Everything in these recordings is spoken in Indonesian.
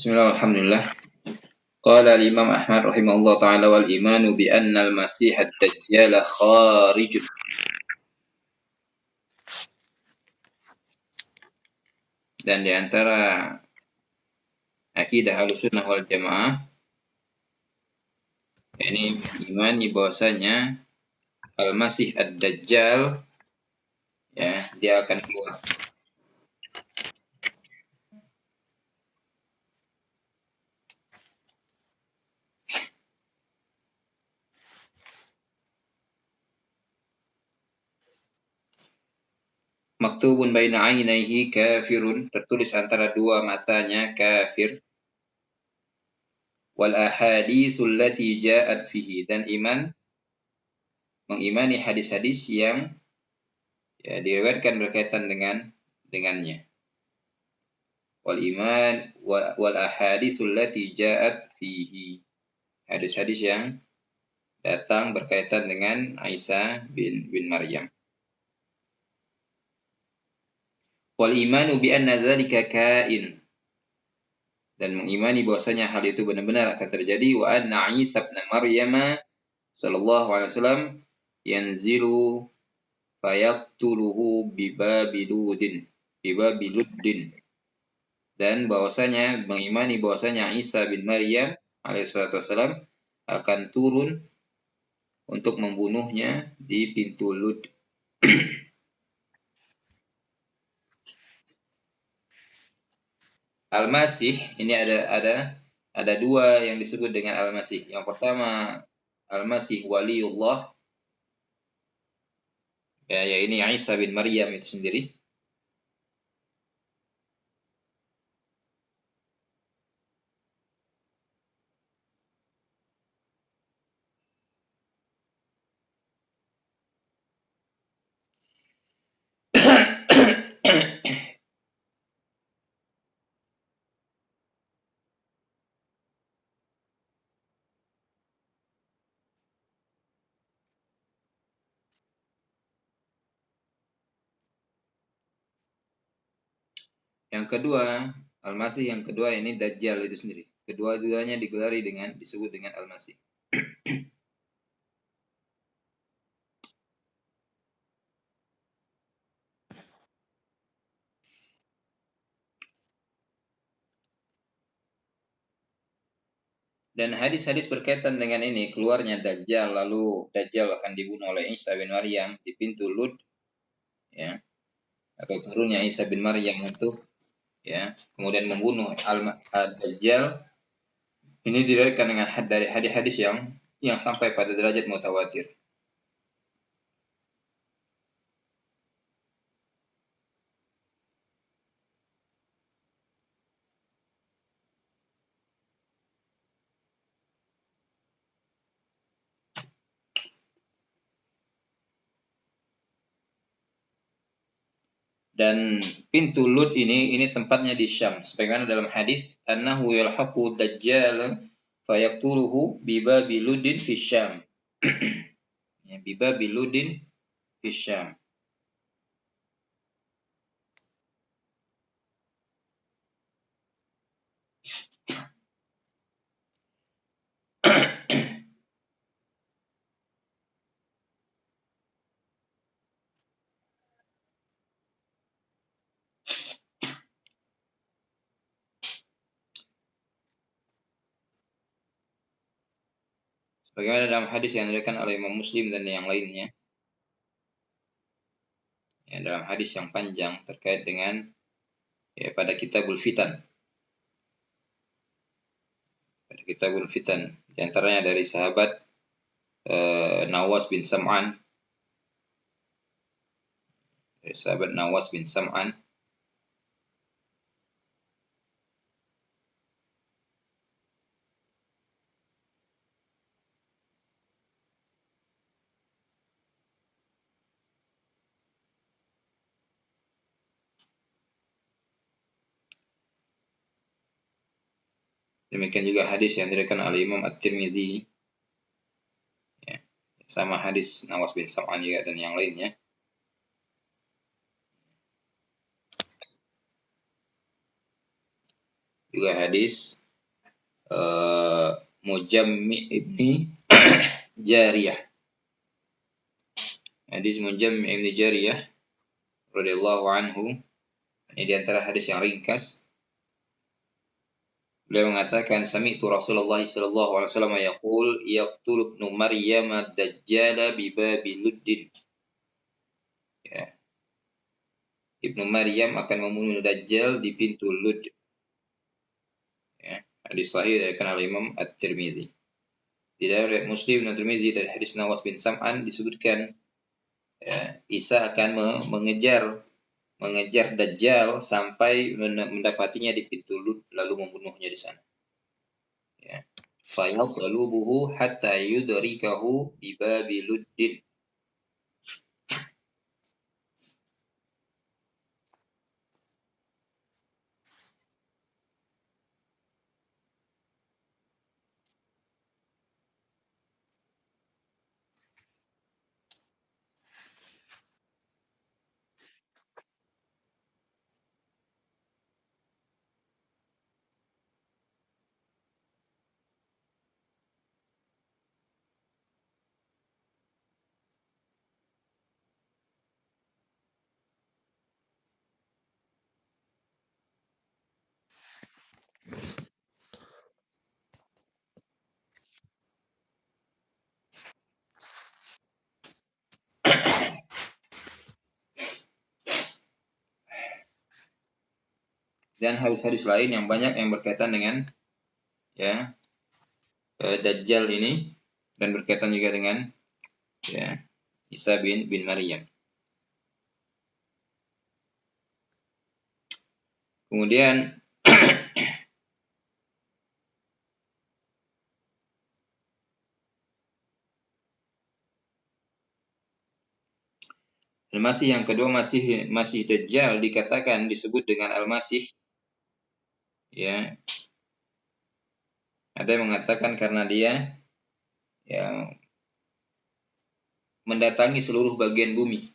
Bismillah, alhamdulillah. Qala al-Imam Ahmad rahimahullah ta'ala wal imanu bi anna al-masih ad-dajjal kharijun. Dan di antara akidah Ahlussunnah wal Jamaah ini imani bahwasanya al-masih ad-dajjal ya, dia akan keluar. Maktubun baina ainaihi kafirun, tertulis antara dua matanya kafir. Wal ahaditsul lati ja'at fihi, dan mengimani hadis-hadis yang ya diriwayatkan berkaitan dengannya. Wal iman wal ahaditsul lati ja'at fihi, hadis-hadis yang datang berkaitan dengan Isa bin Maryam. Wal imanu bi anna dzalika kain, dan mengimani bahwasanya hal itu benar-benar akan terjadi. Wa anna Isa bin Maryam sallallahu alaihi wasallam yanzilu fayaqtuluhu bi Babiluddin, dan bahwasanya mengimani bahwasanya Isa bin Maryam alaihissalatu wassalam akan turun untuk membunuhnya di pintu Lud. Al-Masih ini ada dua yang disebut dengan Al-Masih. Yang pertama Al-Masih waliullah, ya ini Isa bin Maryam itu sendiri. Yang kedua, Al-Masih yang kedua ini Dajjal itu sendiri. Kedua-duanya disebut dengan Al-Masih. Dan hadis-hadis berkaitan dengan ini, keluarnya Dajjal, lalu Dajjal akan dibunuh oleh Isa bin Maryam di pintu Lud, ya, atau turunnya Isa bin Maryam itu, ya, kemudian membunuh Al-Dajjal. Ini diriwayatkan dengan dari hadis-hadis yang sampai pada derajat mutawatir. Dan pintu Lud ini tempatnya di Syam. Sebagaimana dalam hadis, annahu yalhaqu dajjal fayaqtuluhu bi Babiludin fi Syam. Ya, bi Babiludin fi Syam. Sebagaimana dalam hadis yang diriwayatkan oleh Imam Muslim dan yang lainnya. Ya, dalam hadis yang panjang terkait dengan ya, pada Kitabul Fitan. Pada Kitabul Fitan, di antaranya dari sahabat Nawas bin Sam'an. Dari sahabat Nawas bin Sam'an. Demikian juga hadis yang diriwayatkan oleh Imam At-Tirmidzi. Ya, sama hadis Nawas bin Sam'an juga dan yang lainnya. juga hadis Mujammi ibni Jariyah. Hadis Mujammi ibni Jariyah radhiyallahu anhu, ini di antara hadis yang ringkas. Beliau mengatakan, sami'tu Rasulullah sallallahu alaihi wasallam yaqul yaqtulu ibnu Maryam ad-dajjal bi babi Luddin. Ya. Ibnu Maryam akan membunuh Dajjal di pintu Lud. Ya. Hadis sahih diriwayatkan oleh Imam At-Tirmizi. Di dalam riwayat Muslim dan Tirmizi dari hadis Nawas bin Sam'an disebutkan, ya, Isa akan mengejar Dajjal sampai mendapatinya di pintu Lud, lalu membunuhnya di sana. Ya. Fayadlubuhu hatta yudrikahu bi babi Luddin. Dan hadis-hadis lain yang banyak yang berkaitan dengan, ya, Dajjal ini, dan berkaitan juga dengan, ya, Isa bin Maryam. Kemudian Al-Masih yang kedua, masih Dajjal dikatakan disebut dengan Al-Masih. Ya, ada yang mengatakan karena dia, ya, mendatangi seluruh bagian bumi.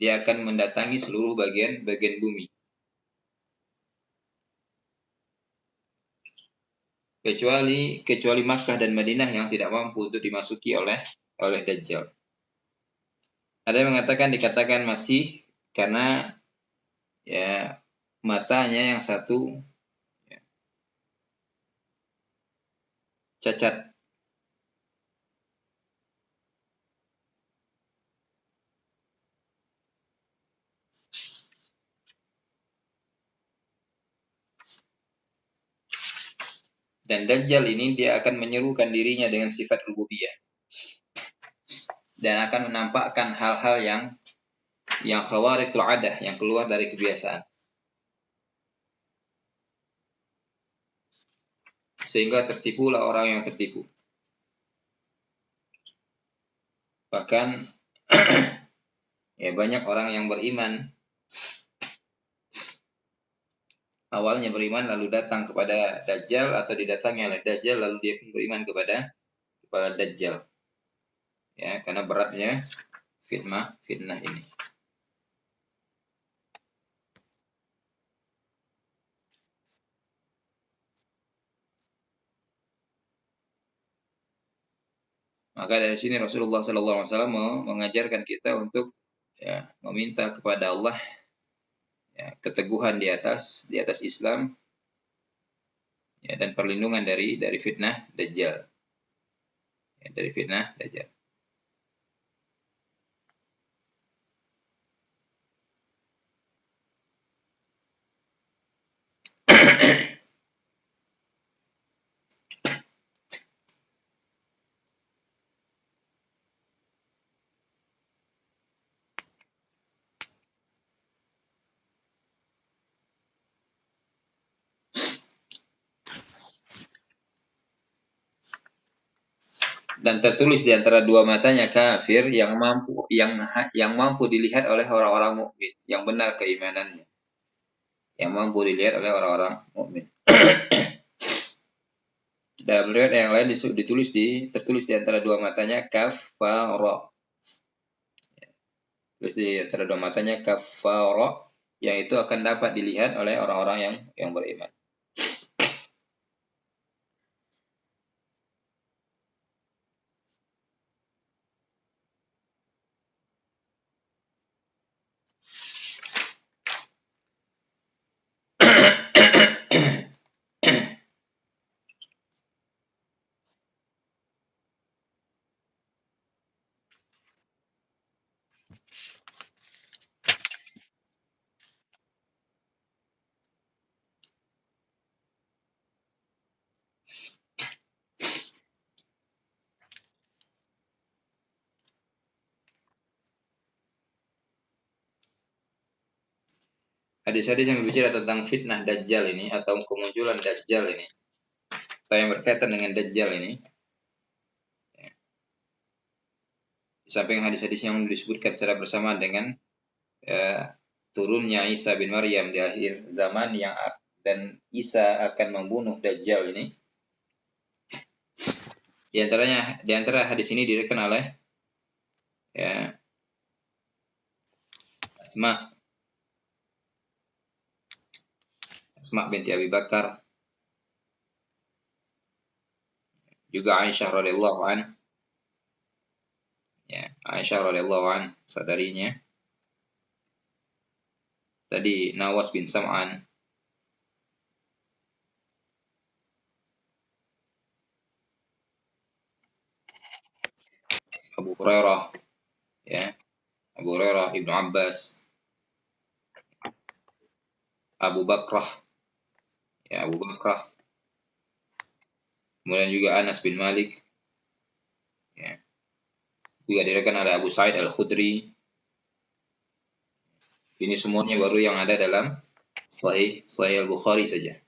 Dia akan mendatangi seluruh bagian bumi. Kecuali Makkah dan Madinah yang tidak mampu untuk dimasuki oleh Dajjal. Ada yang mengatakan dikatakan masih karena, ya, matanya yang satu, ya, cacat. Dan Dajjal ini dia akan menyerukan dirinya dengan sifat rububiyah. Dan akan menampakkan hal-hal yang khawariqul adah, yang keluar dari kebiasaan. Sehingga tertipulah orang yang tertipu. Bahkan ya, banyak orang yang beriman, awalnya beriman lalu datang kepada Dajjal, atau didatangi oleh Dajjal lalu dia pun beriman kepada Dajjal. Ya, karena beratnya fitnah ini. Maka dari sini Rasulullah SAW mengajarkan kita untuk, ya, meminta kepada Allah, ya, keteguhan di atas Islam, ya, dan perlindungan dari fitnah Dajjal. Ya, dari fitnah Dajjal. Dan tertulis di antara dua matanya kafir yang mampu dilihat oleh orang-orang mukmin, yang benar keimanannya, yang mampu dilihat oleh orang-orang mukmin. Dalam riwayat yang lain tertulis di antara dua matanya kafara. Terus di antara dua matanya kafara, yang itu akan dapat dilihat oleh orang-orang yang beriman. Hadis-hadis yang berbicara tentang fitnah Dajjal ini atau kemunculan Dajjal ini, atau yang berkaitan dengan Dajjal ini, di samping hadis-hadis yang disebutkan secara bersamaan dengan turunnya Isa bin Maryam di akhir zaman dan Isa akan membunuh Dajjal ini, di antara hadis ini diriwayatkan oleh Asma binti Abi Bakar, juga Aisyah radhiyallahu saudarinya. Tadi Nawas bin Sam'an, Abu Hurairah, Ibnu Abbas, Abu Bakrah, kemudian juga Anas bin Malik, juga diriwayatkan oleh Abu Sa'id Al-Khudri. Ini semuanya baru yang ada dalam Sahih Al-Bukhari saja.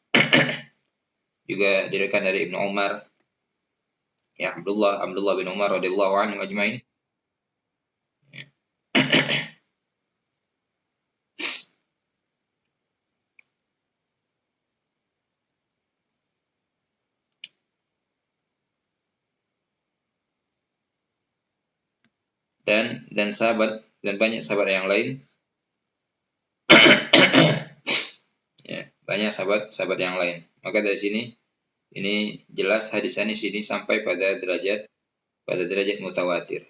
Juga diriwayatkan dari Ibnu Umar, Abdullah bin Umar radhiyallahu anhu ajmain. Dan banyak sahabat yang lain. Banyak sahabat yang lain. Maka dari sini ini jelas hadis ini sampai pada derajat mutawatir.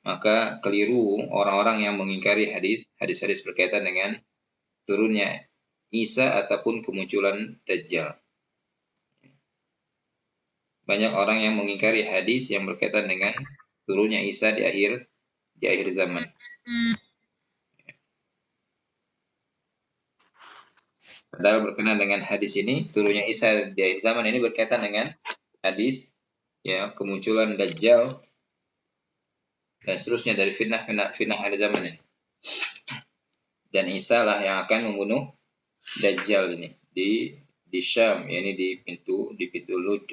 Maka keliru orang-orang yang mengingkari hadis-hadis berkaitan dengan turunnya Isa ataupun kemunculan Dajjal. Banyak orang yang mengingkari hadis yang berkaitan dengan turunnya Isa di akhir zaman. Padahal berkenaan dengan hadis ini, turunnya Isa di akhir zaman ini berkaitan dengan hadis kemunculan Dajjal dan seterusnya dari fitnah akhir zaman ini. Dan Isa lah yang akan membunuh Dajjal ini di Syam, yakni di pintu Lud.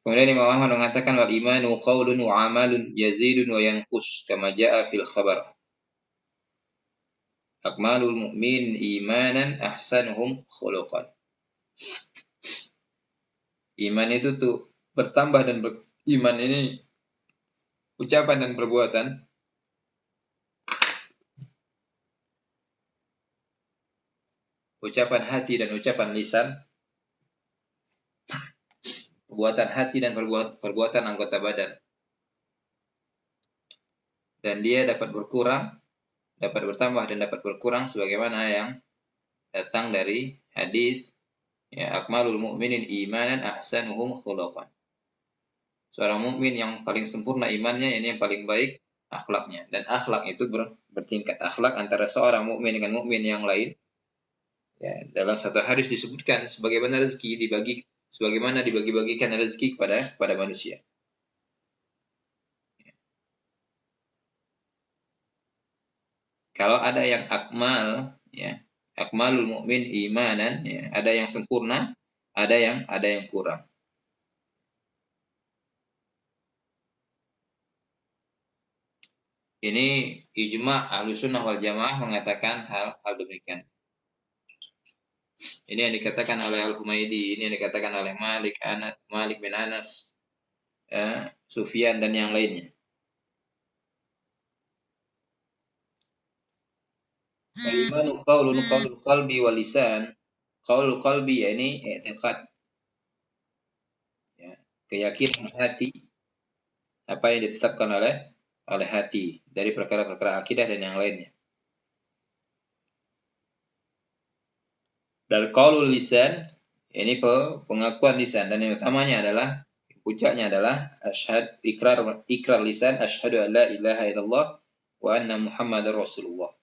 Kemudian Imam Ahmad mengatakan wal imanu qaulun wa amalun yazidun wa yanqus kama jaa fil khabar. Akmalul mu'min imanan ahsanuhum khuluqan. Iman itu tuh bertambah dan iman ini ucapan dan perbuatan. Ucapan hati dan ucapan lisan. Perbuatan hati dan perbuatan anggota badan. Dan dia dapat bertambah dan dapat berkurang sebagaimana yang datang dari hadis akmalul mu'minin imanan ahsanuhum khuluqan. Seorang mukmin yang paling sempurna imannya, ini yang paling baik akhlaknya. Dan akhlak itu bertingkat. Akhlak antara seorang mukmin dengan mukmin yang lain. Dalam satu hadis disebutkan sebagaimana dibagi-bagikan rezeki kepada manusia. Kalau ada yang akmalul mukmin imanan, ada yang sempurna, ada yang kurang. Ini ijma' Ahlussunnah wal Jamaah mengatakan hal demikian. Ini yang dikatakan oleh Al-Humaydi, ini yang dikatakan oleh Malik bin Anas, Sufyan dan yang lainnya. Al-imanu qaulun qaulul qalbi wal lisan. Qaulul qalbi yakni i'tiqad, ya, keyakinan hati apa yang ditetapkan oleh hati dari perkara-perkara akidah dan yang lainnya. Dan qaulul lisan ini pengakuan lisan, dan yang utamanya adalah puncaknya adalah ikrar lisan asyhadu an la ilaha illallah wa anna muhammadar rasulullah.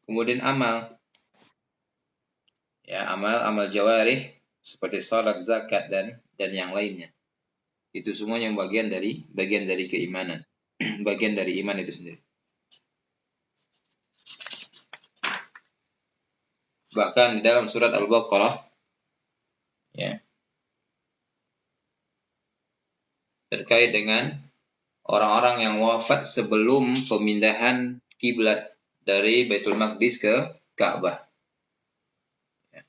Kemudian amal, ya, amal jawarih seperti salat, zakat dan yang lainnya. Itu semuanya bagian dari keimanan, bagian dari iman itu sendiri. Bahkan di dalam surat Al-Baqarah, ya, terkait dengan orang-orang yang wafat sebelum pemindahan kiblat dari Baitul Maqdis ke Ka'bah.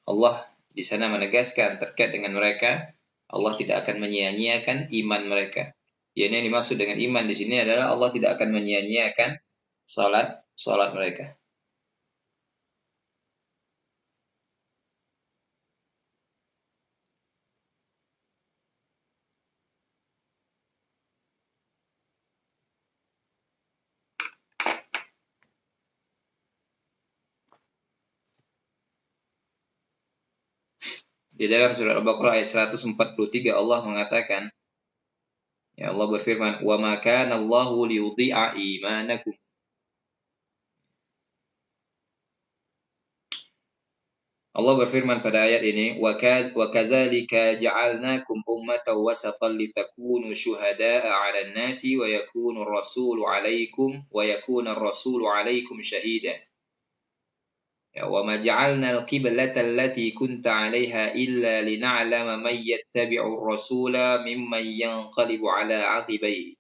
Allah di sana menegaskan terkait dengan mereka, Allah tidak akan menyia-nyiakan iman mereka. Yang dimaksud dengan iman di sini adalah Allah tidak akan menyia-nyiakan salat mereka. Di dalam surat Al-Baqarah ayat 143 Allah mengatakan, ya, Allah berfirman, "Wa ma kana Allahu liyudhi'a imanakum." Allah berfirman pada ayat ini, "Wa kadzalika ja'alnakum ummatan wasatan litakunu syuhada'a 'alan nasi wa yakuna ar-rasulu 'alaikum syahida." Ya, wa ma ja'alna al-qiblata allati kunta 'alaiha illa lina'lama man yattabi'ur rasula mimman yanqalibu 'ala 'aqibaihi.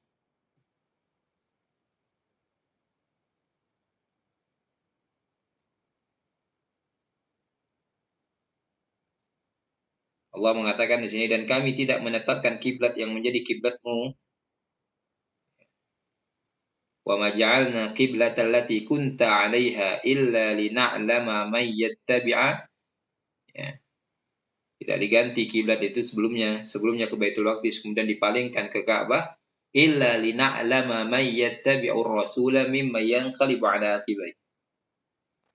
Allah mengatakan di sini, dan kami tidak menetapkan kiblat yang menjadi kiblatmu. Wa ma ja'alna qiblata allati kunta 'alaiha illa lina'lama man yattabi'a. Ya, tidak diganti kiblat itu sebelumnya ke Baitul Maqdis kemudian dipalingkan ke Ka'bah, illa lina'lama man yattabi'ur rasula mimman yanqalibu 'ala aqibai.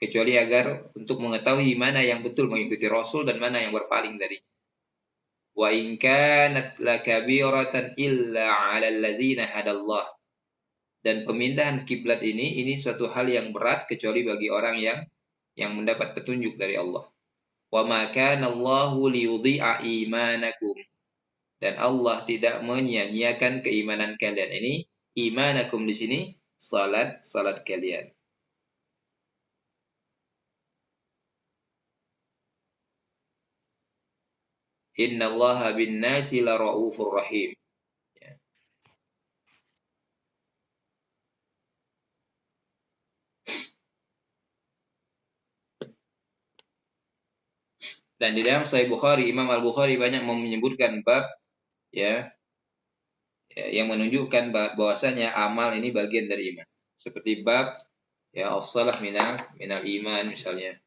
Kecuali agar untuk mengetahui mana yang betul mengikuti Rasul dan mana yang berpaling darinya. Wa in kanat lakabiratan illa 'alal ladzina hadallah. Dan pemindahan kiblat ini suatu hal yang berat kecuali bagi orang yang mendapat petunjuk dari Allah. Wa ma kana Allahu liyudhi'a imanakum. Dan Allah tidak menyia-nyiakan keimanan kalian. Ini imanakum di sini salat kalian. Innallaha bin nasi la raufur rahim. Ya. Dan di dalam Sahih Bukhari, Imam Al-Bukhari banyak menyebutkan bab, ya, yang menunjukkan bahwasanya amal ini bagian dari iman. Seperti bab, ya, as-salah minal iman misalnya.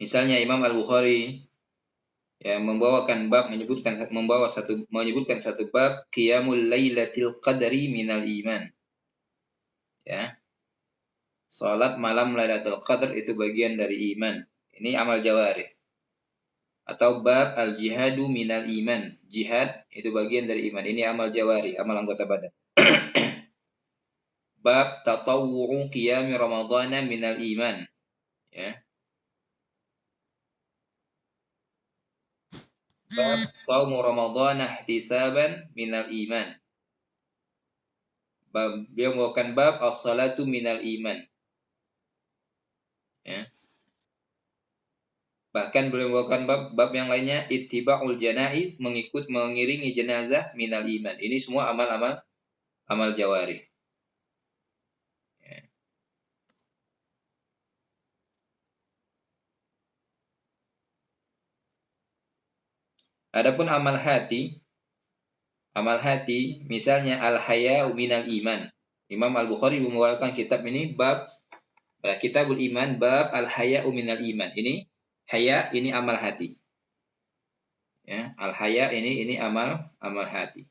Misalnya Imam Al-Bukhari, Ya, menyebutkan satu bab qiyamul lailatul qadri minal iman. Ya. Salat malam Lailatul Qadar itu bagian dari iman. Ini amal jawari. Atau bab al-jihadu minal iman. Jihad itu bagian dari iman. Ini amal jawari, amal anggota badan. Bab tatawwu'u qiyami ramadhana minal iman. Ya. Bab saumu ramadhana ihtisaban minal iman. Dia membawakan bab as-salatu minal iman. Ya. Bahkan beliau membawakan bab yang lainnya ittiba'ul janaiz, mengiringi jenazah minal iman. Ini semua amal jawari. Ya. Adapun amal hati misalnya al-haya'u minal iman. Imam Al-Bukhari membawakan kitab ini bab Kitabul Iman bab al-haya'u minal iman. Ini haya ini amal hati. Ya, al-haya ini amal hati.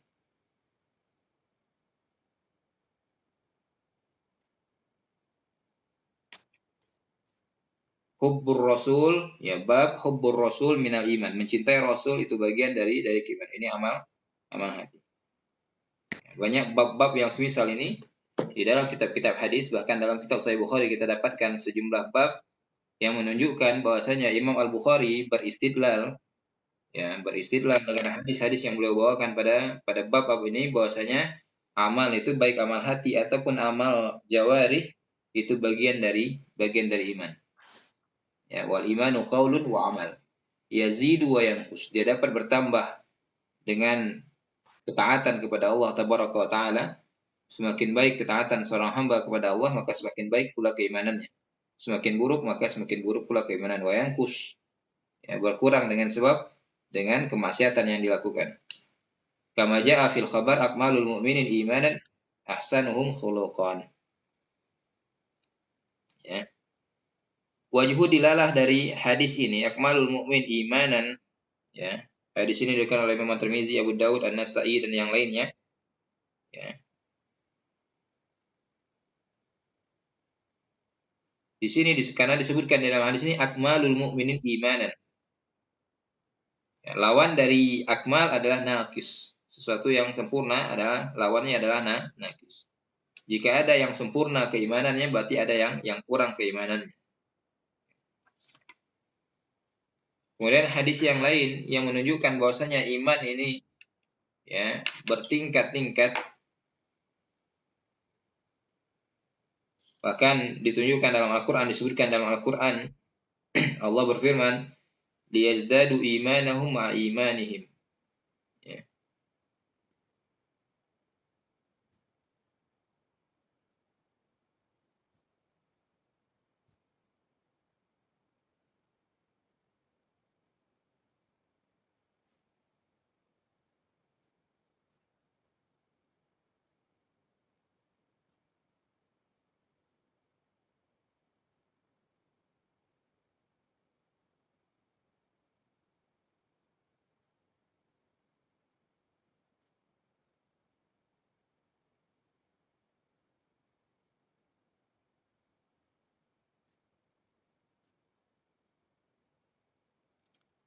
Hubbur Rasul, ya bab hubbur Rasul minal iman. Mencintai Rasul itu bagian dari iman. Ini amal hati. Banyak bab-bab yang semisal ini di dalam kitab-kitab hadis, bahkan dalam kitab Sahih Bukhari kita dapatkan sejumlah bab yang menunjukkan bahwasanya Imam Al-Bukhari beristidlal dengan hadis-hadis yang beliau bawakan pada bab ini, bahwasanya amal itu baik amal hati ataupun amal jawarih itu bagian dari iman. Ya, wal imanu qaulun wa amal. Yazidu wa yanqus. Dia dapat bertambah dengan ketaatan kepada Allah tabaraka wa taala. Semakin baik ketaatan seorang hamba kepada Allah, maka semakin baik pula keimanannya. Semakin buruk, maka semakin buruk pula keimanan. Wa yanqus. Ya, berkurang dengan kemaksiatan yang dilakukan. Kama jaa fil khabar akmalul mu'minin imanan ahsanuhum khuluqan. Ya. Wajhu dilalah dari hadis ini akmalul mu'min imanan, ya. Hadis ini diriwayatkan oleh Imam Tirmizi, Abu Daud, An-Nasa'i dan yang lainnya. Ya. Di sini karena disebutkan dalam hadis ini akmalul mu'minin imanan. Ya, lawan dari akmal adalah naqis. Sesuatu yang sempurna lawannya adalah naqis. Jika ada yang sempurna keimanannya, berarti ada yang kurang keimanannya. Kemudian hadis yang lain yang menunjukkan bahwasanya iman ini ya bertingkat-tingkat. Bahkan ditunjukkan dalam Al-Qur'an, disebutkan dalam Al-Qur'an Allah berfirman, liyazdadu imanahum ma'a imanihim. Ya.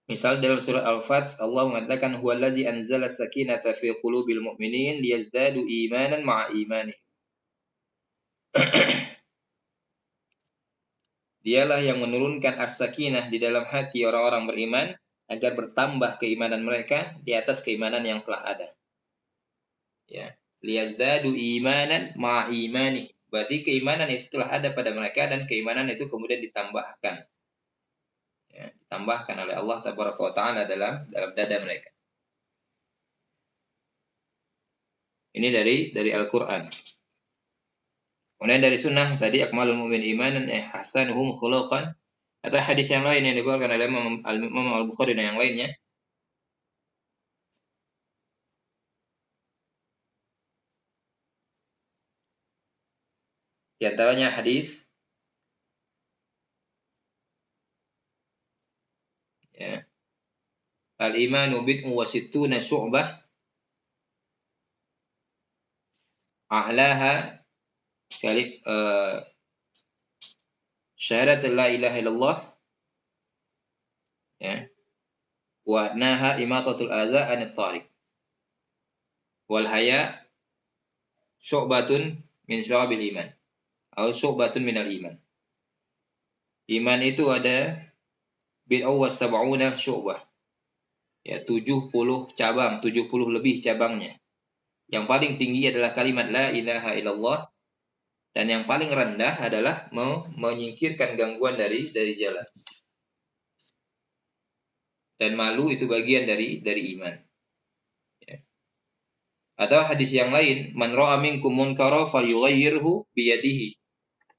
Misal dalam surat Al-Fath Allah mengatakan huwallazi anzala sakinata fi qulubil mu'minin liyazdadu imanan ma'a imani. Dialah yang menurunkan as-sakinah di dalam hati orang-orang beriman agar bertambah keimanan mereka di atas keimanan yang telah ada. Ya, liyazdadu imanan ma'a imani. Berarti keimanan itu telah ada pada mereka dan keimanan itu kemudian ditambahkan. Ya, ditambahkan oleh Allah tabaraka wa taala dalam dada mereka. Ini dari Al-Qur'an. Kemudian dari sunnah tadi akmalul mu'min imanan hasanuhum khuluqan, atau hadis yang lain yang dikeluarkan oleh Imam Al-Bukhari dan yang lainnya. Di antaranya hadis ya. Al-imanu bid'un wa sittuna syu'bah a'laha kali syahadat la ilaha illallah, ya, wa adnaha imatatul adza anit tariq wal haya syu'batun min syu'abil iman atau syu'batun minal iman. Iman itu ada bid'un wa sab'una syu'bah, ya, 70 cabang, 70 lebih cabangnya. Yang paling tinggi adalah kalimat la ilaha illallah, dan yang paling rendah adalah menyingkirkan gangguan dari jalan. Dan malu itu bagian dari iman. Ya. Atau hadis yang lain, man ra'a minkum munkara falyughayyirhu biyadihi,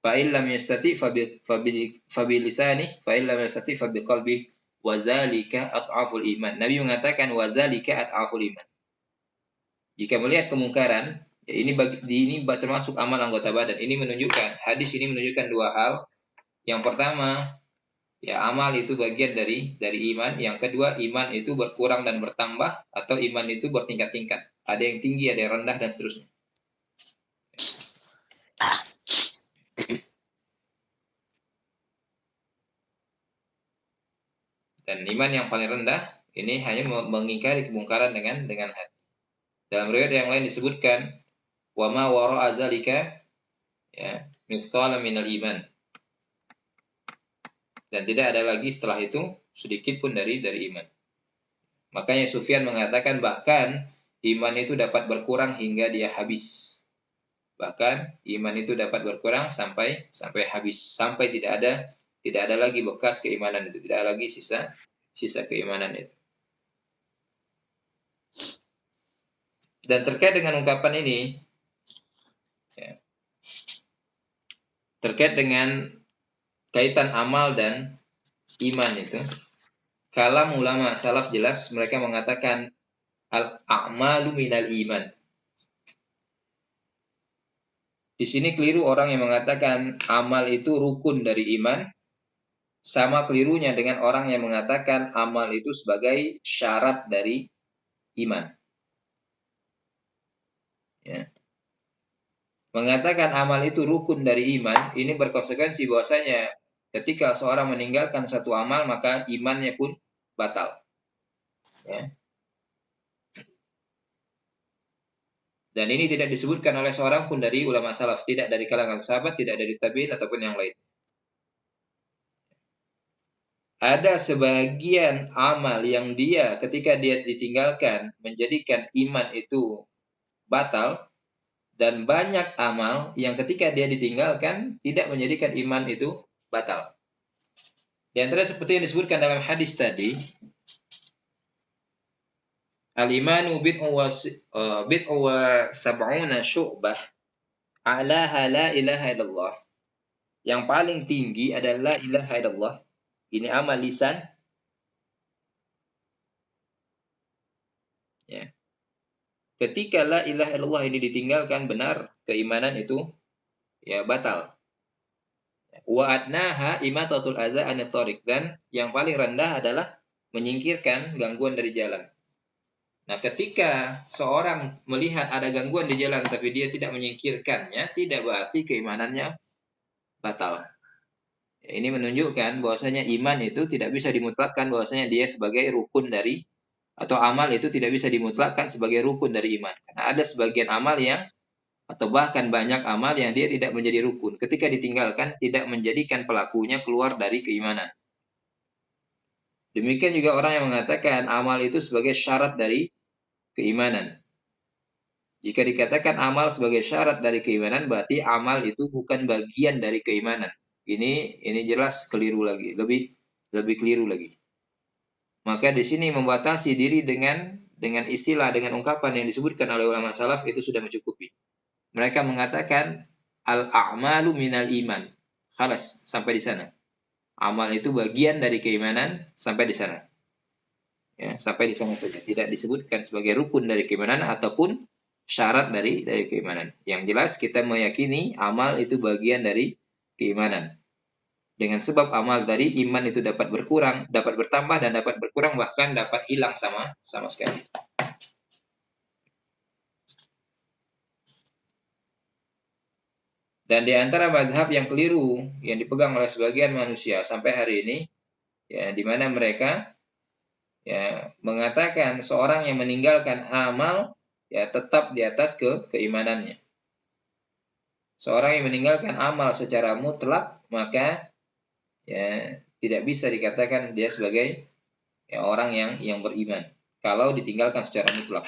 fa in lam yastati fa bi lisanihi, fa in lam yastati fa bi qalbihi, wa dzalika at'aful iman. Nabi mengatakan wa dzalika at'aful iman. Jika melihat kemungkaran, ya, ini termasuk amal anggota badan. Ini menunjukkan, hadis ini menunjukkan dua hal. Yang pertama, ya, amal itu bagian dari iman. Yang kedua, iman itu berkurang dan bertambah, atau iman itu bertingkat-tingkat. Ada yang tinggi, ada yang rendah, dan seterusnya. Dan iman yang paling rendah ini hanya mengingkari kemungkaran dengan hati. Dalam riwayat yang lain disebutkan, wa ma wara'a dzalika, ya, misqala minal iman. Dan tidak ada lagi setelah itu sedikit pun dari iman. Makanya Sufyan mengatakan bahkan iman itu dapat berkurang hingga dia habis. Bahkan iman itu dapat berkurang sampai habis, sampai tidak ada lagi bekas keimanan itu, tidak ada lagi sisa keimanan itu. Dan terkait dengan ungkapan ini, ya, terkait dengan kaitan amal dan iman itu, kalam ulama salaf jelas mereka mengatakan al-a'malu minal iman. Di sini keliru orang yang mengatakan amal itu rukun dari iman, sama kelirunya dengan orang yang mengatakan amal itu sebagai syarat dari iman. Ya. Mengatakan amal itu rukun dari iman, ini berkonsekuensi bahwasanya ketika seorang meninggalkan satu amal, maka imannya pun batal. Ya. Dan ini tidak disebutkan oleh seorang pun dari ulama salaf, tidak dari kalangan sahabat, tidak dari tabi'in ataupun yang lain. Ada sebagian amal yang dia ketika dia ditinggalkan menjadikan iman itu batal, dan banyak amal yang ketika dia ditinggalkan tidak menjadikan iman itu batal. Di antara seperti yang disebutkan dalam hadis tadi, al-imanu bid'un wa sab'una syu'bah a'laha la ilaha illallah. Yang paling tinggi adalah la ilaha illallah. Ini amal lisan. Ya. Ketika la ilaha illallah ini ditinggalkan, benar keimanan itu ya batal. Wa adnaha imatatul adza anit tariq, dan yang paling rendah adalah menyingkirkan gangguan dari jalan. Nah, ketika seorang melihat ada gangguan di jalan tapi dia tidak menyingkirkannya, tidak berarti keimanannya batal. Ini menunjukkan bahwasanya iman itu tidak bisa dimutlakkan bahwasanya dia sebagai rukun dari, atau amal itu tidak bisa dimutlakkan sebagai rukun dari iman. Karena ada sebagian amal yang, atau bahkan banyak amal yang dia tidak menjadi rukun. Ketika ditinggalkan, tidak menjadikan pelakunya keluar dari keimanan. Demikian juga orang yang mengatakan amal itu sebagai syarat dari keimanan. Jika dikatakan amal sebagai syarat dari keimanan, berarti amal itu bukan bagian dari keimanan. Ini jelas keliru lagi, lebih keliru lagi. Maka di sini membatasi diri dengan istilah, dengan ungkapan yang disebutkan oleh ulama salaf itu sudah mencukupi. Mereka mengatakan al-a'malu minal iman. Khalas, sampai di sana. Amal itu bagian dari keimanan, sampai di sana. Ya, sampai di sana saja. Tidak disebutkan sebagai rukun dari keimanan ataupun syarat dari keimanan. Yang jelas kita meyakini amal itu bagian dari keimanan. Dengan sebab amal tadi, iman itu dapat berkurang, dapat bertambah dan dapat berkurang, bahkan dapat hilang sama sekali. Dan di antara mazhab yang keliru yang dipegang oleh sebagian manusia sampai hari ini, ya, di mana mereka ya mengatakan seorang yang meninggalkan amal ya tetap di atas keimanannya. Seorang yang meninggalkan amal secara mutlak, maka ya tidak bisa dikatakan dia sebagai ya, orang yang beriman kalau ditinggalkan secara mutlak.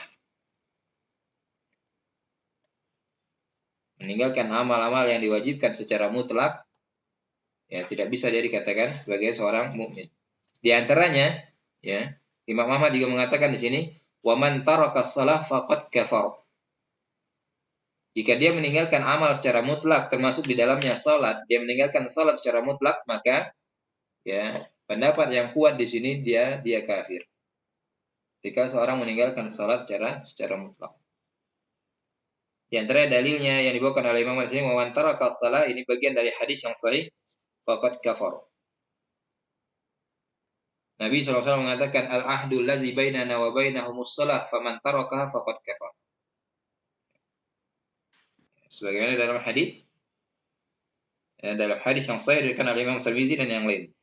Meninggalkan amal-amal yang diwajibkan secara mutlak ya tidak bisa dia dikatakan sebagai seorang mukmin. Di antaranya ya Imam Ahmad juga mengatakan di sini, wa man taraka shalah faqad kafar. Jika dia meninggalkan amal secara mutlak, termasuk di dalamnya salat, dia meninggalkan salat secara mutlak, maka ya pendapat yang kuat di sini dia kafir. Jika seorang meninggalkan salat secara mutlak. Di antara dalilnya yang dibawakan oleh Imam Al-Sini, wa man taraka shalah, ini bagian dari hadis yang sahih, faqad kafar. Nabi SAW mengatakan, al-ahdu alladzi bainana wa bainahumus shalah, faman tarakaha faqad kafar. Sebagaimana dalam hadis yang sahih diriwayatkan oleh Imam Tirmidzi dan yang lain.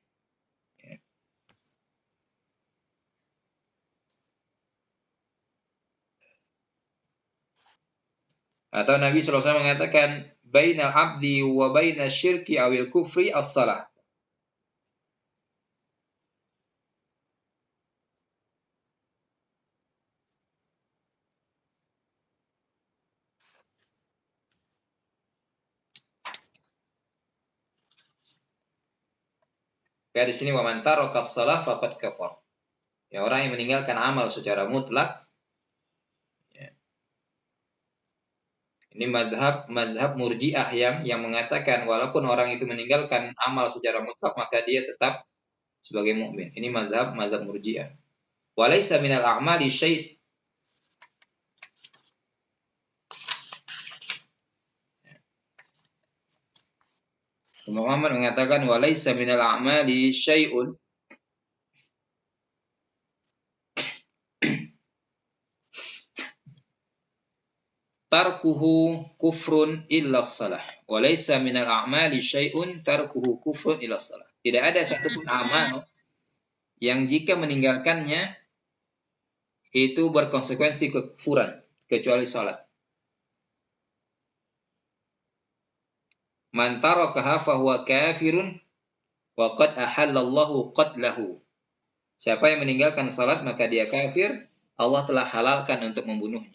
Atau Nabi SAW mengatakan, bainal abdi wa bainal syirki awil kufri as-salah. Ya di sini wa man taraka as-salah faqad kafar. Ya orang yang meninggalkan amal secara mutlak, ya. Ini madhab murji'ah yang mengatakan walaupun orang itu meninggalkan amal secara mutlak maka dia tetap sebagai mukmin. Ini madhab murji'ah. Walaysa minal a'mali syai'. Imam Ahmad mengatakan walaysa minal a'mali syai'un tarkuhu kufrun illa salah. Walaysa minal a'mali syai'un tarkuhu kufrun illa salah. Tidak ada satupun amal yang jika meninggalkannya itu berkonsekuensi kekufuran kecuali salat. Man tarakaha fahuwa kafirun wa qad ahallallahu qatlahu. Siapa yang meninggalkan salat maka dia kafir, Allah telah halalkan untuk membunuhnya.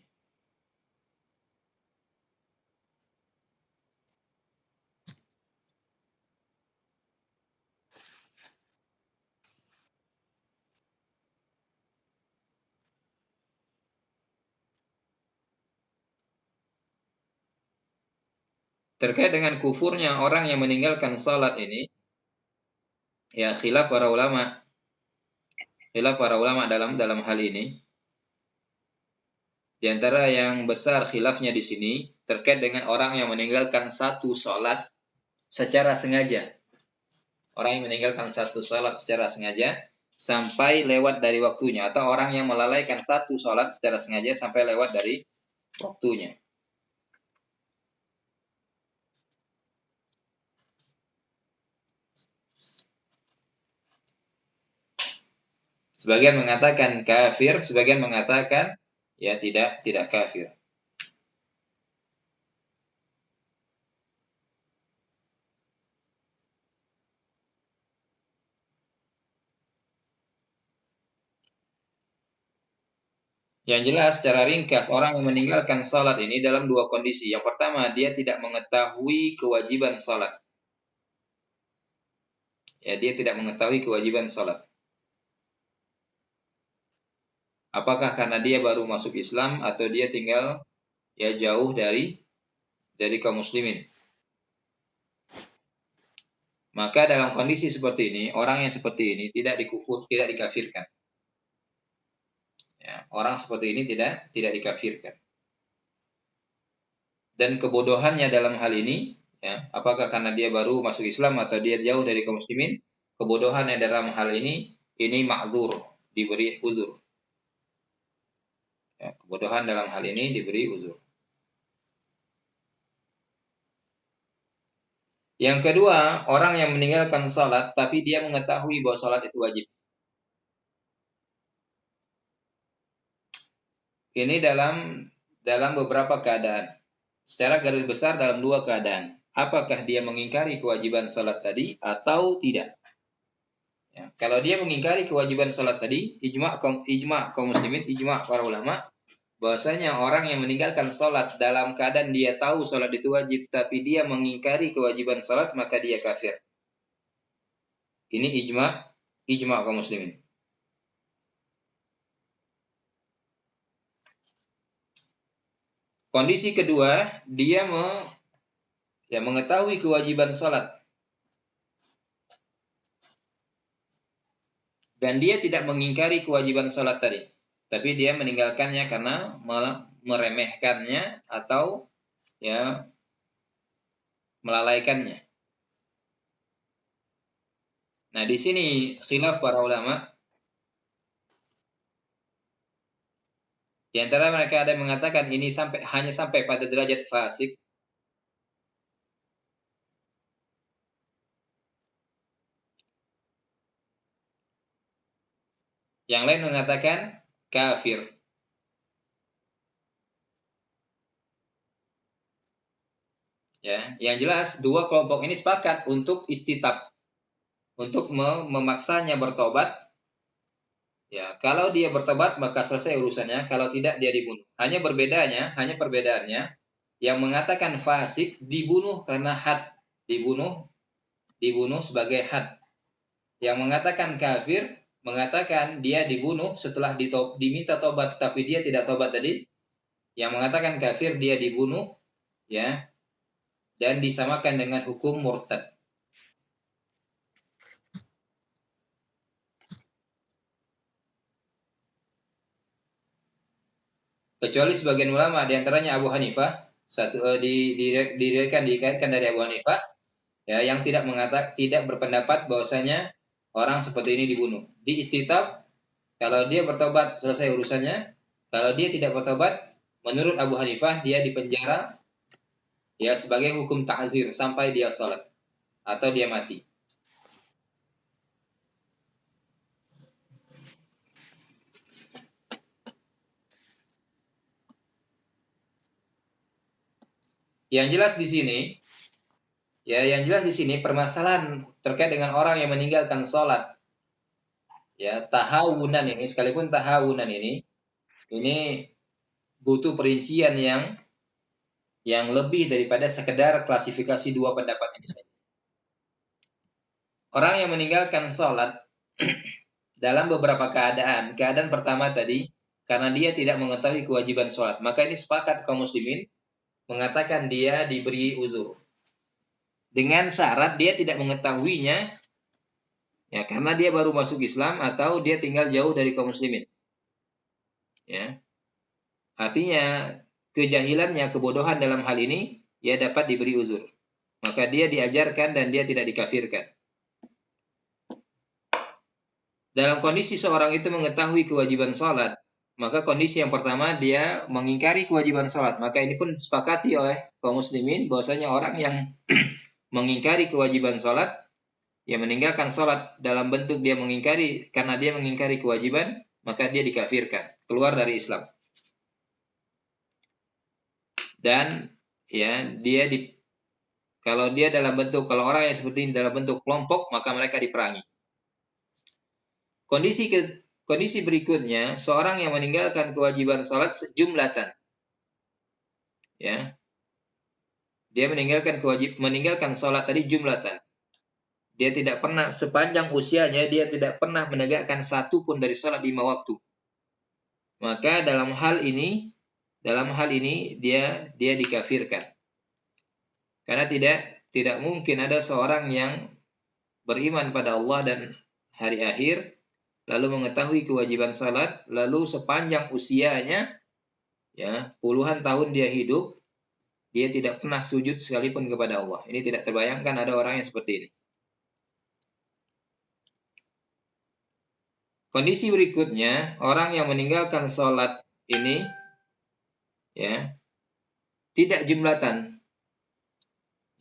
Terkait dengan kufurnya orang yang meninggalkan salat ini, ya khilaf para ulama dalam hal ini. Di antara yang besar khilafnya di sini terkait dengan orang yang meninggalkan satu salat secara sengaja. Orang yang meninggalkan satu salat secara sengaja sampai lewat dari waktunya, atau orang yang melalaikan satu salat secara sengaja sampai lewat dari waktunya. Sebagian mengatakan kafir, sebagian mengatakan ya tidak kafir. Yang jelas secara ringkas orang yang meninggalkan salat ini dalam dua kondisi. Yang pertama, dia tidak mengetahui kewajiban salat. Ya, dia tidak mengetahui kewajiban salat. Apakah karena dia baru masuk Islam atau dia tinggal ya jauh dari kaum muslimin. Maka dalam kondisi seperti ini, orang yang seperti ini tidak dikafirkan. Ya, orang seperti ini tidak dikafirkan. Dan kebodohannya dalam hal ini Ya, apakah karena dia baru masuk Islam atau dia jauh dari kaum muslimin, kebodohannya dalam hal ini ma'dzur, diberi uzur. Ya, kebodohan dalam hal ini diberi uzur. Yang kedua, orang yang meninggalkan salat tapi dia mengetahui bahwa salat itu wajib. Ini dalam beberapa keadaan. Secara garis besar dalam dua keadaan. Apakah dia mengingkari kewajiban salat tadi atau tidak? Ya, kalau dia mengingkari kewajiban salat tadi, ijma kaum muslimin, ijma para ulama, bahwasanya orang yang meninggalkan salat dalam keadaan dia tahu salat itu wajib, tapi dia mengingkari kewajiban salat, maka dia kafir. Ini ijma kaum muslimin. Kondisi kedua, dia mengetahui kewajiban salat dan dia tidak mengingkari kewajiban salat tadi, tapi dia meninggalkannya karena meremehkannya atau ya melalaikannya. Nah, di sini khilaf para ulama. Di antara mereka ada yang mengatakan ini hanya sampai pada derajat fasik. Yang lain mengatakan kafir. Ya, yang jelas dua kelompok ini sepakat untuk istitab, untuk memaksanya bertobat. Ya, kalau dia bertobat maka selesai urusannya, kalau tidak dia dibunuh. Hanya perbedaannya yang mengatakan fasik dibunuh karena had, dibunuh sebagai had. Yang mengatakan kafir mengatakan dia dibunuh setelah diminta tobat tapi dia tidak tobat tadi. Yang mengatakan kafir dia dibunuh ya dan disamakan dengan hukum murtad. Kecuali sebagian ulama, diantaranya Abu Hanifah, dikaitkan dari Abu Hanifah, ya, yang tidak berpendapat bahwasanya orang seperti ini dibunuh. Di istitab, kalau dia bertobat selesai urusannya. Kalau dia tidak bertobat, menurut Abu Hanifah dia dipenjara ya sebagai hukum ta'zir sampai dia salat atau dia mati. Yang jelas di sini permasalahan terkait dengan orang yang meninggalkan salat. Ya, tahawunan ini, sekalipun tahawunan ini butuh perincian yang lebih daripada sekedar klasifikasi dua pendapat ini saja. Orang yang meninggalkan salat dalam beberapa keadaan pertama tadi, karena dia tidak mengetahui kewajiban salat, maka ini sepakat kaum muslimin mengatakan dia diberi uzur. Dengan syarat dia tidak mengetahuinya, ya, karena dia baru masuk Islam atau dia tinggal jauh dari kaum muslimin. Ya. Artinya kejahilannya, kebodohan dalam hal ini, ya dapat diberi uzur. Maka dia diajarkan dan dia tidak dikafirkan. Dalam kondisi seorang itu mengetahui kewajiban salat, maka kondisi yang pertama dia mengingkari kewajiban salat. Maka ini pun disepakati oleh kaum muslimin bahwasanya orang yang mengingkari kewajiban salat, ya meninggalkan salat dalam bentuk dia mengingkari karena dia mengingkari kewajiban, maka dia dikafirkan, keluar dari Islam. Dan ya kalau orang yang seperti ini dalam bentuk kelompok, maka mereka diperangi. Kondisi berikutnya, seorang yang meninggalkan kewajiban salat sejumlatan. Ya. Dia meninggalkan salat tadi jumlatan. Dia tidak pernah, sepanjang usianya dia tidak pernah menegakkan satu pun dari salat 5 waktu. Maka dalam hal ini dia dikafirkan. Karena tidak mungkin ada seorang yang beriman pada Allah dan hari akhir lalu mengetahui kewajiban salat, lalu sepanjang usianya ya puluhan tahun dia hidup Dia tidak pernah sujud sekalipun kepada Allah. Ini tidak terbayangkan ada orang yang seperti ini. Kondisi berikutnya, orang yang meninggalkan sholat ini, ya, tidak jumlatan,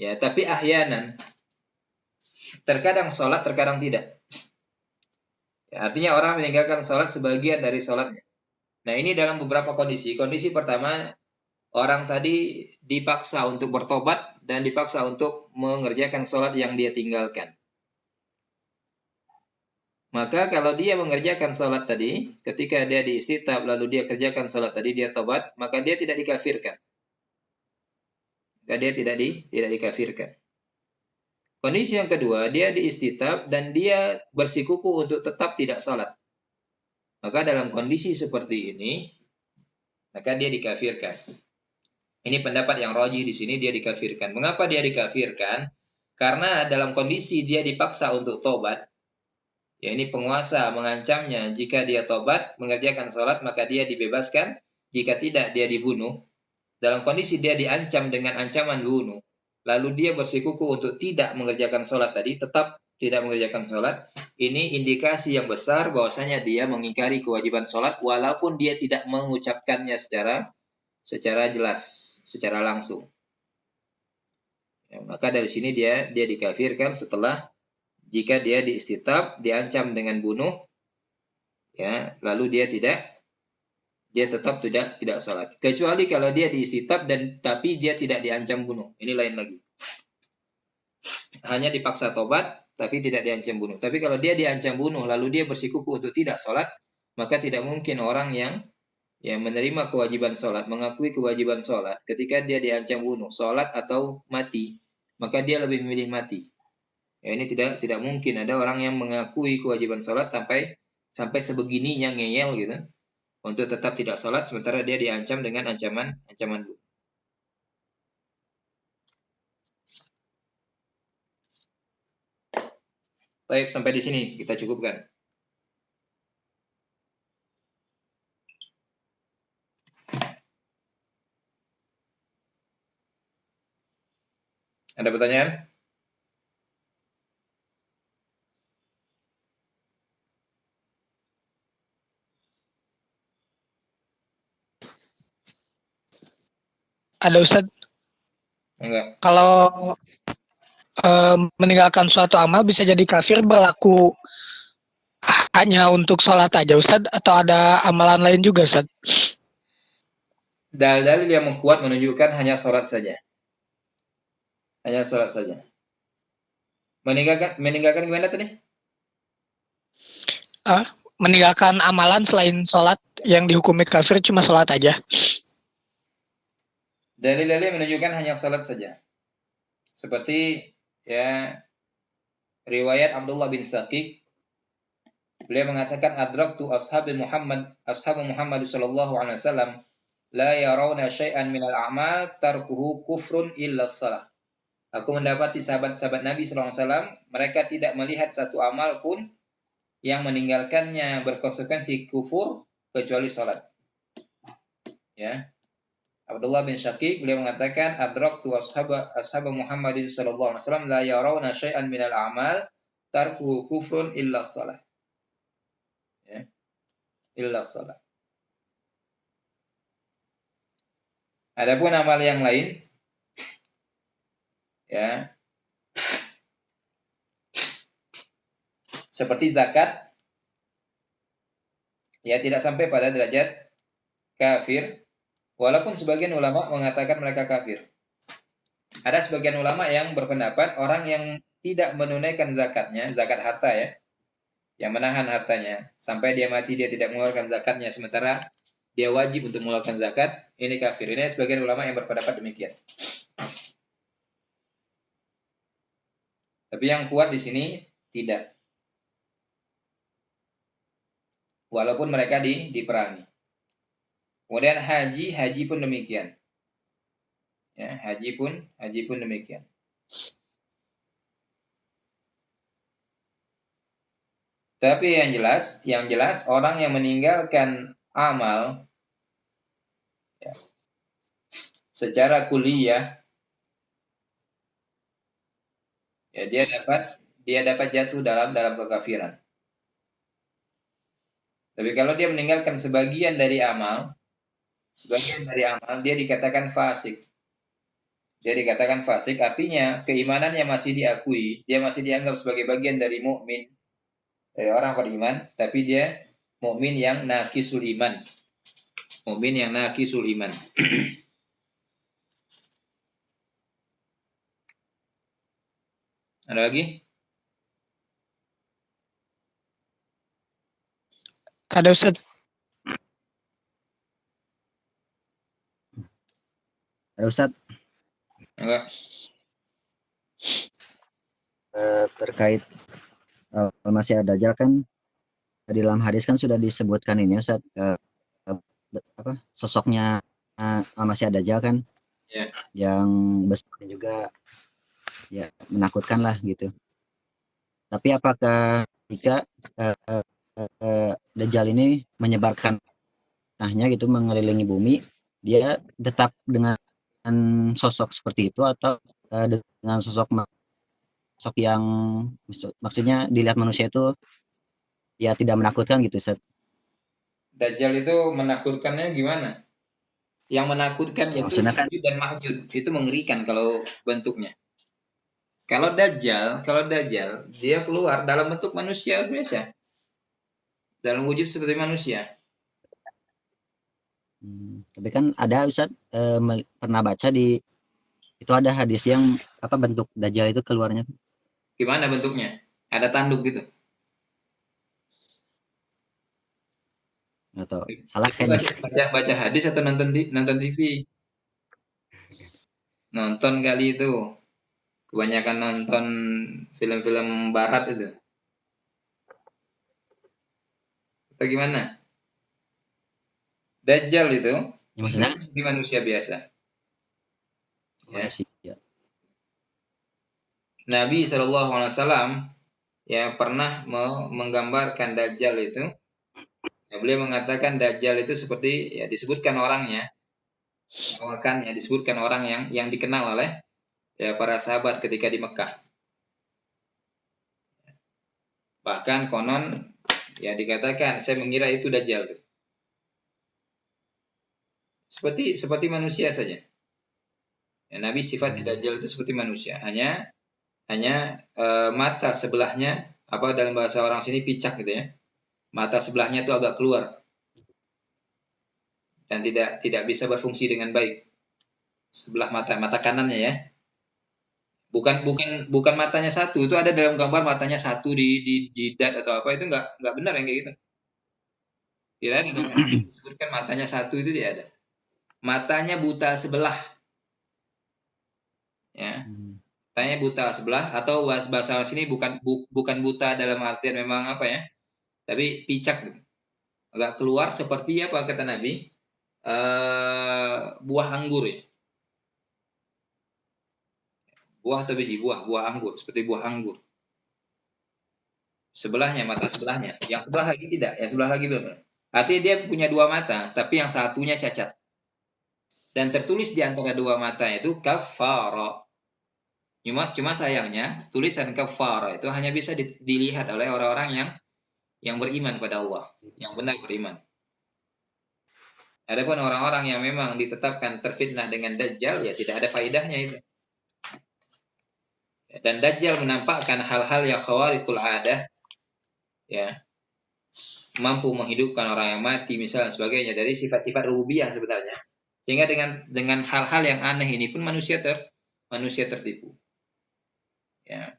ya, tapi ahyanan. Terkadang sholat, terkadang tidak. Ya, artinya orang meninggalkan sholat sebagian dari sholatnya. Nah, ini dalam beberapa kondisi. Kondisi pertama, orang tadi dipaksa untuk bertobat dan dipaksa untuk mengerjakan sholat yang dia tinggalkan. Maka kalau dia mengerjakan sholat tadi, ketika dia diistitab lalu dia kerjakan sholat tadi, dia tobat, maka dia tidak dikafirkan. Maka dia tidak dikafirkan. Kondisi yang kedua, dia diistitab dan dia bersikukuh untuk tetap tidak sholat. Maka dalam kondisi seperti ini, maka dia dikafirkan. Ini pendapat yang rajih di sini, dia dikafirkan. Mengapa dia dikafirkan? Karena dalam kondisi dia dipaksa untuk tobat, ya, ini penguasa mengancamnya, jika dia tobat, mengerjakan sholat, maka dia dibebaskan. Jika tidak, dia dibunuh. Dalam kondisi dia diancam dengan ancaman bunuh, lalu dia bersikukuh untuk tidak mengerjakan sholat tadi, tetap tidak mengerjakan sholat. Ini indikasi yang besar bahwasanya dia mengingkari kewajiban sholat, walaupun dia tidak mengucapkannya secara jelas, secara langsung. Ya, maka dari sini dia dikafirkan setelah jika dia diistitab, diancam dengan bunuh, ya, lalu dia tetap tidak sholat. Kecuali kalau dia diistitab dan tapi dia tidak diancam bunuh, ini lain lagi. Hanya dipaksa tobat, tapi tidak diancam bunuh. Tapi kalau dia diancam bunuh, lalu dia bersikukuh untuk tidak sholat, maka tidak mungkin orang yang menerima kewajiban sholat, mengakui kewajiban sholat, ketika dia diancam bunuh, sholat atau mati, maka dia lebih memilih mati. Ya, ini tidak mungkin ada orang yang mengakui kewajiban sholat sampai sebegininya ngeyel gitu untuk tetap tidak sholat sementara dia diancam dengan ancaman bunuh. Baik, sampai di sini kita cukupkan. Ada pertanyaan? Ada Ustadz. Enggak. Kalau meninggalkan suatu amal bisa jadi kafir berlaku hanya untuk sholat aja Ustadz atau ada amalan lain juga Ustadz? Dalil yang kuat menunjukkan hanya sholat saja. Hanya sholat saja. Meninggalkan gimana tadi? Meninggalkan amalan selain sholat yang dihukumi kafir cuma sholat aja. Dalil-dalil menunjukkan hanya sholat saja. Seperti ya riwayat Abdullah bin Saqib, beliau mengatakan adraktu ashabu Muhammad sallallahu alaihi wasallam la yarawna syai'an minal a'mal tarkuhu kufrun illa shalah. Aku mendapati sahabat-sahabat Nabi sallallahu alaihi wasallam mereka tidak melihat satu amal pun yang meninggalkannya berkonsekuensi kufur kecuali salat. Ya. Abdullah bin Syaqiq beliau mengatakan adraktu ashab Muhammadin sallallahu alaihi wasallam la yarawna syai'an minal a'mal tarkuhu kufrun illa shalah. Ya. Illa shalah. Adapun amal yang lain ya seperti zakat ya tidak sampai pada derajat kafir walaupun sebagian ulama mengatakan mereka kafir. Ada sebagian ulama yang berpendapat orang yang tidak menunaikan zakatnya, zakat harta ya, yang menahan hartanya sampai dia mati dia tidak mengeluarkan zakatnya sementara dia wajib untuk mengeluarkan zakat, ini kafir. Ini sebagian ulama yang berpendapat demikian. Tapi yang kuat di sini tidak. Walaupun mereka diperangi. Kemudian haji pun demikian. Ya, haji pun demikian. Tapi yang jelas orang yang meninggalkan amal ya, secara kuliah ya dia dapat jatuh dalam kekafiran. Tapi kalau dia meninggalkan sebagian dari amal, dia dikatakan fasik. Dia dikatakan fasik artinya keimanannya masih diakui, dia masih dianggap sebagai bagian dari mukmin, dari orang beriman, tapi dia mukmin yang naqisul iman. Mukmin yang naqisul iman. Ada lagi? Ada Ustaz. Ada Ustaz, Enggak. terkait masih ada Dajjal kan di dalam hadis kan sudah disebutkan ini Ustaz, apa sosoknya masih ada Dajjal kan, Ya. yang besar juga ya menakutkan lah gitu. Tapi apakah jika Dajjal ini menyebarkan fitnahnya gitu mengelilingi bumi, dia tetap dengan sosok seperti itu atau dengan sosok yang maksudnya dilihat manusia itu ya tidak menakutkan gitu Ustaz? Dajjal itu menakutkannya gimana? Yang menakutkan Ya, itu maksudnya kan wujud dan mahjud. Itu mengerikan kalau bentuknya. Kalau Dajjal, dia keluar dalam bentuk manusia biasa. Dalam wujud seperti manusia. Tapi kan ada Ustaz, pernah baca di itu ada hadis yang apa bentuk Dajjal itu keluarnya tuh. Gimana bentuknya? Ada tanduk gitu. Atau salah Itu kan? baca hadis atau nonton TV? Nonton kali itu. Kebanyakan nonton film-film barat itu. Atau gimana? Dajjal itu Ya, maksudnya bentuknya seperti manusia biasa. Ya. manusia. Nabi SAW ya pernah menggambarkan Dajjal itu. Ya, beliau mengatakan Dajjal itu seperti ya disebutkan orangnya, ya disebutkan orang yang dikenal oleh ya para sahabat ketika di Mekah. Bahkan konon ya dikatakan saya mengira itu Dajjal. Seperti manusia saja. Ya, Nabi sifat Dajjal itu seperti manusia, hanya mata sebelahnya apa dalam bahasa orang sini picak gitu ya. Mata sebelahnya itu agak keluar dan tidak bisa berfungsi dengan baik. Sebelah mata kanannya ya. Bukan matanya satu, itu ada dalam gambar matanya satu di jidat atau apa, itu nggak benar yang kayak gitu. Tidak ada dalam hadis disebutkan matanya satu, itu tidak ada. Matanya buta sebelah. Ya. Matanya buta sebelah, atau bahasa sini bukan buta dalam artian memang apa ya, tapi picak gitu. Agak keluar seperti apa kata Nabi? Buah anggur ya. Buah atau biji buah anggur, seperti buah anggur. Sebelahnya, mata sebelahnya. Yang sebelah lagi tidak, yang sebelah lagi belum. Artinya dia punya dua mata, tapi yang satunya cacat. Dan tertulis di antara dua mata itu kafara. Cuma sayangnya tulisan kafara itu hanya bisa dilihat oleh orang-orang yang beriman pada Allah, yang benar beriman. Adapun orang-orang yang memang ditetapkan terfitnah dengan Dajjal, ya tidak ada faedahnya itu. Dan Dajjal menampakkan hal-hal yang khawariqul adah, ya, mampu menghidupkan orang yang mati misalnya sebagainya, dari sifat-sifat rububiyah sebenarnya. Sehingga dengan hal-hal yang aneh ini pun manusia tertipu. Ya.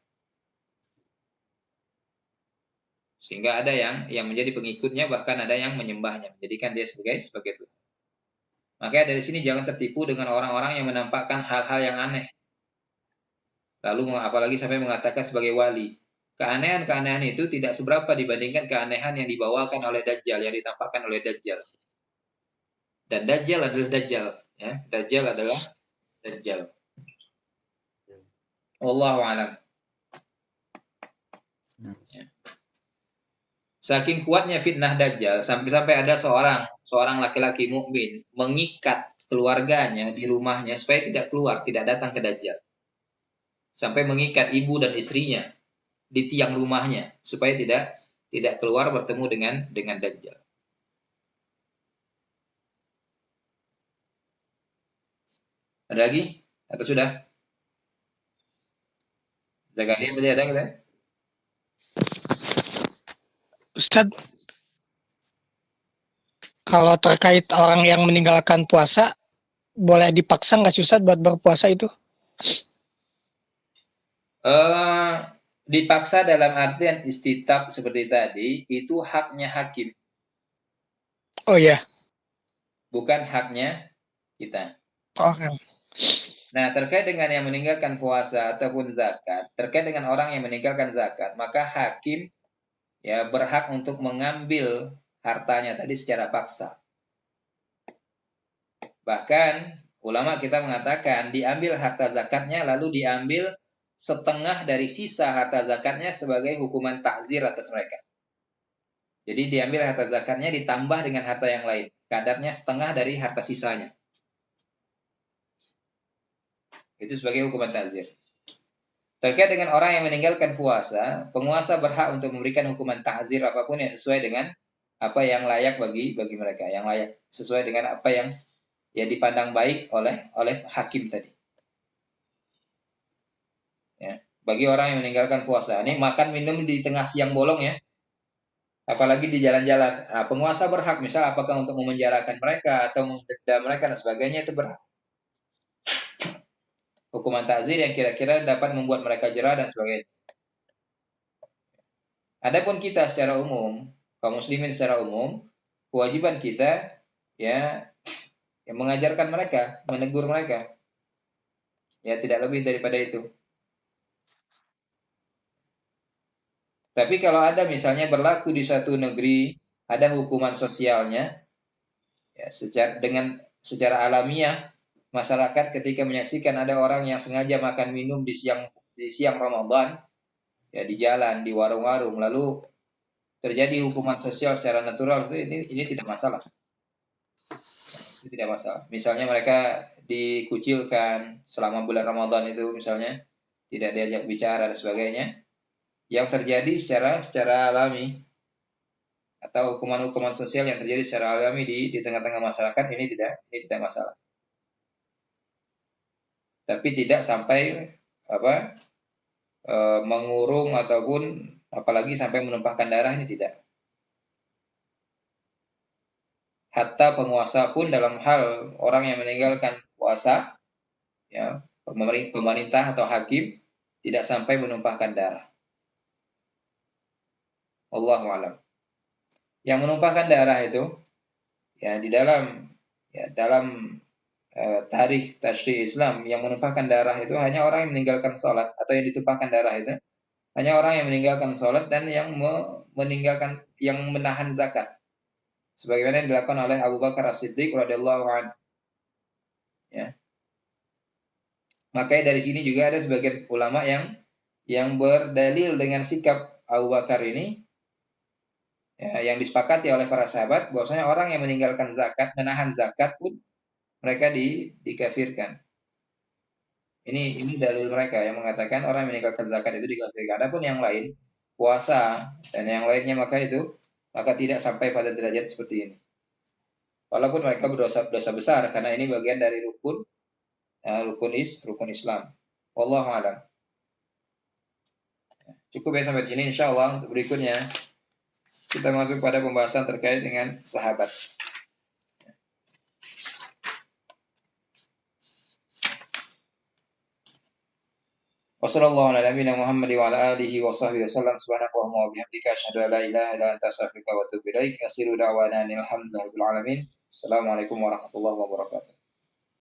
Sehingga ada yang menjadi pengikutnya, bahkan ada yang menyembahnya, menjadikan dia sebagai Tuhan. Makanya dari sini jangan tertipu dengan orang-orang yang menampakkan hal-hal yang aneh. Lalu apalagi sampai mengatakan sebagai wali. Keanehan-keanehan itu tidak seberapa dibandingkan keanehan yang dibawakan oleh Dajjal, yang ditampakkan oleh Dajjal. Dan Dajjal adalah Dajjal. Ya. Dajjal adalah Dajjal. Wallahu a'lam. Ya. Saking kuatnya fitnah Dajjal, sampai-sampai ada seorang laki-laki mukmin mengikat keluarganya di rumahnya supaya tidak keluar, tidak datang ke Dajjal. Sampai mengikat ibu dan istrinya di tiang rumahnya supaya tidak keluar bertemu dengan Dajjal. Ada lagi atau sudah? Zakaria tadi ada kita? Ustadz, kalau terkait orang yang meninggalkan puasa, boleh dipaksa nggak sih Ustadz buat berpuasa itu? Dipaksa dalam artian istitab seperti tadi, itu haknya hakim, Oh iya, bukan haknya kita. orang. Nah, terkait dengan yang meninggalkan puasa ataupun zakat, terkait dengan orang yang meninggalkan zakat, maka hakim ya berhak untuk mengambil hartanya tadi secara paksa. Bahkan ulama kita mengatakan diambil harta zakatnya lalu diambil setengah dari sisa harta zakatnya sebagai hukuman takzir atas mereka. Jadi diambil harta zakatnya ditambah dengan harta yang lain, kadarnya setengah dari harta sisanya. Itu sebagai hukuman takzir. Terkait dengan orang yang meninggalkan puasa, penguasa berhak untuk memberikan hukuman takzir apapun yang sesuai dengan apa yang layak bagi mereka, yang layak sesuai dengan apa yang ya dipandang baik oleh hakim tadi. Ya, bagi orang yang meninggalkan puasa, ini makan minum di tengah siang bolong ya, apalagi di jalan-jalan. Nah, penguasa berhak, misal apakah untuk memenjarakan mereka atau mendenda mereka dan sebagainya, itu berhak. Hukuman takzir yang kira-kira dapat membuat mereka jera dan sebagainya. Adapun kita secara umum, kaum muslimin secara umum, kewajiban kita ya mengajarkan mereka, menegur mereka. Ya tidak lebih daripada itu. Tapi kalau ada misalnya berlaku di satu negeri, ada hukuman sosialnya, ya secara alamiah masyarakat ketika menyaksikan ada orang yang sengaja makan minum di siang Ramadan, ya di jalan, di warung-warung, lalu terjadi hukuman sosial secara natural, ini tidak masalah. Itu tidak masalah. Misalnya mereka dikucilkan selama bulan Ramadan itu misalnya tidak diajak bicara dan sebagainya, yang terjadi secara alami atau hukuman-hukuman sosial yang terjadi secara alami di tengah-tengah masyarakat ini tidak masalah. Tapi tidak sampai mengurung ataupun apalagi sampai menumpahkan darah, ini tidak. Hatta penguasa pun dalam hal orang yang meninggalkan puasa, ya pemerintah atau hakim tidak sampai menumpahkan darah. Wallahu a'lam. Yang menumpahkan darah itu ya dalam tarikh tasyri' Islam, yang menumpahkan darah itu hanya orang yang meninggalkan sholat, atau yang ditumpahkan darah itu hanya orang yang meninggalkan sholat dan yang menahan zakat, sebagaimana yang dilakukan oleh Abu Bakar As-Siddiq radhiyallahu anhu. Ya. Makanya dari sini juga ada sebagian ulama yang berdalil dengan sikap Abu Bakar ini, ya, yang disepakati oleh para sahabat, bahwasanya orang yang meninggalkan zakat, menahan zakat pun mereka dikafirkan. Ini dalil mereka yang mengatakan orang yang meninggalkan zakat itu dikafirkan. Adapun yang lain, puasa dan yang lainnya, maka tidak sampai pada derajat seperti ini. Walaupun mereka berdosa besar karena ini bagian dari rukun Islam. Wallahu a'lam. Cukup ya sampai di sini, insyaallah untuk berikutnya kita masuk pada pembahasan terkait dengan sahabat. Wassallallahu ala nabiyina Muhammad wa ala alihi wa sahbihi wasallam. Subhanakallahumma wa bihamdika asyhadu an la ilaha illa anta astaghfiruka wa atubu ilaik. Akhiru da'wana alhamdulillahi rabbil alamin. Assalamualaikum warahmatullahi wabarakatuh.